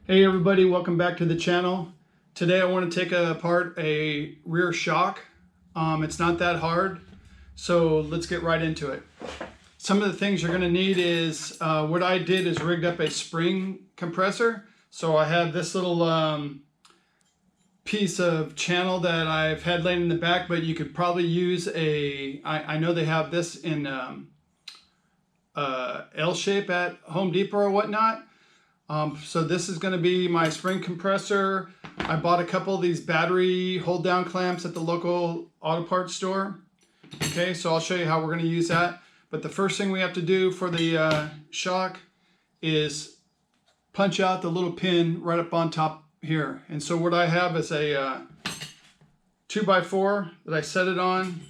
Hey everybody, welcome back to the channel. Today I want to take apart a rear shock. It's not that hard, so let's get right into it. Some of the things you're going to need is, what I did is rigged up a spring compressor. So I have this little piece of channel that I've had laying in the back, but you could probably use I know they have this in L shape at Home Depot or whatnot. So this is going to be my spring compressor. I bought a couple of these battery hold down clamps at the local auto parts store. Okay, so I'll show you how we're going to use that. But the first thing we have to do for the shock is punch out the little pin right up on top here. And so what I have is a 2x4 that I set it on,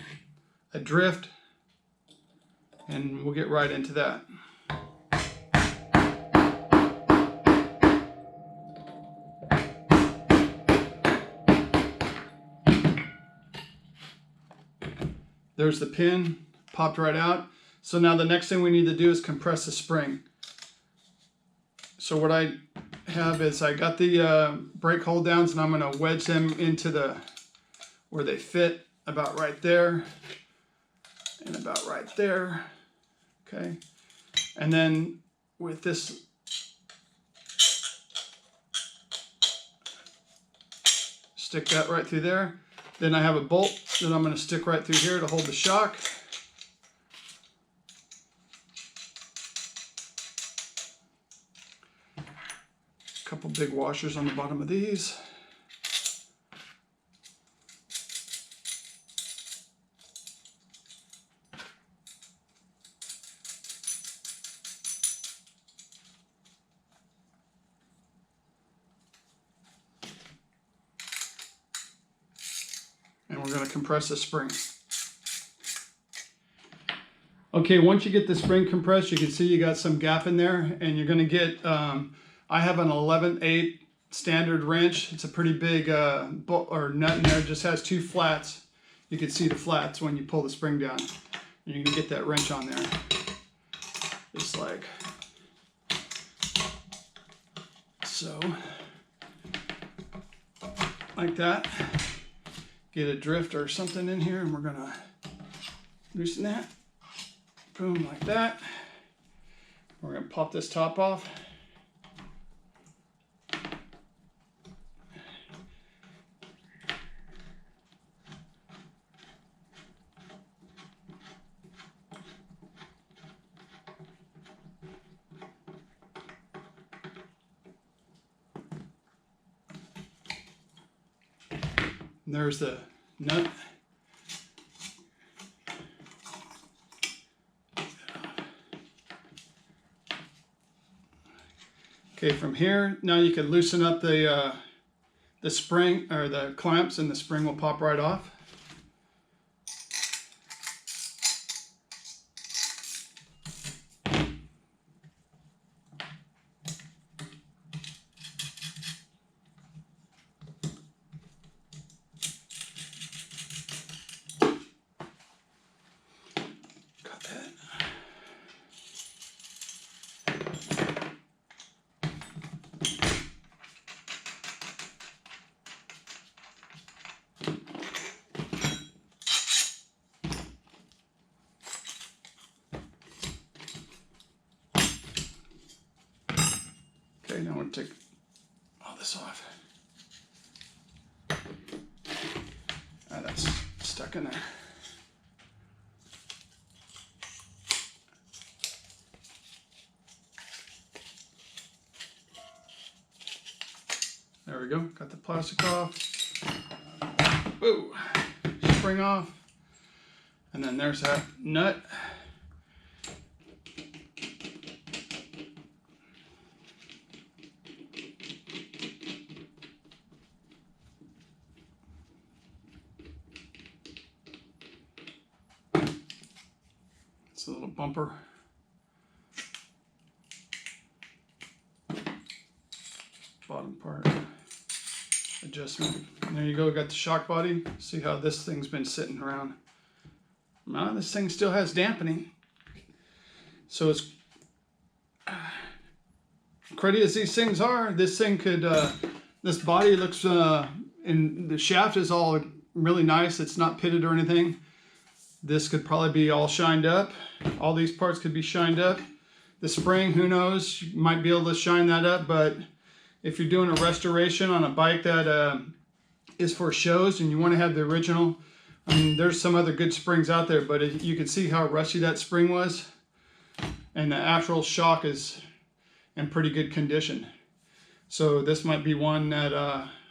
a drift, and we'll get right into that. There's the pin, popped right out. So now the next thing we need to do is compress the spring. So what I have is I got the brake hold downs, and I'm going to wedge them into where they fit, about right there and about right there. Okay, and then with this stick that right through there. Then I have a bolt that I'm going to stick right through here to hold the shock. A couple big washers on the bottom of these. And we're going to compress the spring. Okay, once you get the spring compressed, you can see you got some gap in there, and you're going to get, I have an 11/8 standard wrench. It's a pretty big nut in there. It just has two flats. You can see the flats when you pull the spring down. And you're going to get that wrench on there. Just like so. Like that. Get a drift or something in here, and we're gonna loosen that. Boom, like that. We're gonna pop this top off. And there's the nut. Okay, from here, now you can loosen up the spring, or the clamps, and the spring will pop right off. Okay, now I'm going to take all this off. That's stuck in there. There we go, got the plastic off. Whoa, spring off. And then there's that nut. It's a little bumper. Bottom part adjustment. And there you go, got the shock body. See how this thing's been sitting around. Well, this thing still has dampening. So it's cruddy as these things are, this thing could, this body looks, and the shaft is all really nice. It's not pitted or anything. This could probably be all shined up. All these parts could be shined up. The spring, who knows, you might be able to shine that up, but if you're doing a restoration on a bike that is for shows and you want to have the original, I mean, there's some other good springs out there, but you can see how rusty that spring was, and the actual shock is in pretty good condition. So this might be one that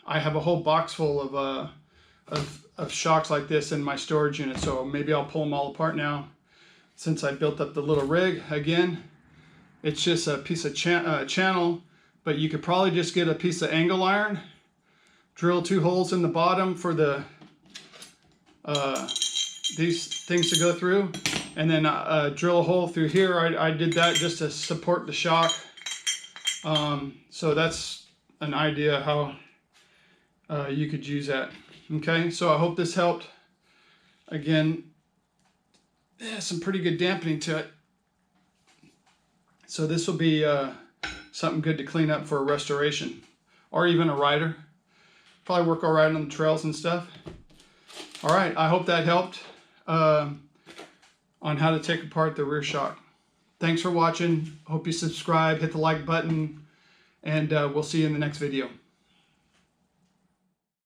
I have a whole box full of shocks like this in my storage unit, so maybe I'll pull them all apart now since I built up the little rig. Again, it's just a piece of channel, but you could probably just get a piece of angle iron, drill 2 holes in the bottom for the these things to go through, and then drill a hole through here. I did that just to support the shock. So that's an idea how you could use that. Okay, so I hope this helped. Again, yeah, some pretty good dampening to it. So this will be something good to clean up for a restoration, or even a rider. Probably work all right on the trails and stuff. All right, I hope that helped on how to take apart the rear shock. Thanks for watching. Hope you subscribe, hit the like button, and we'll see you in the next video.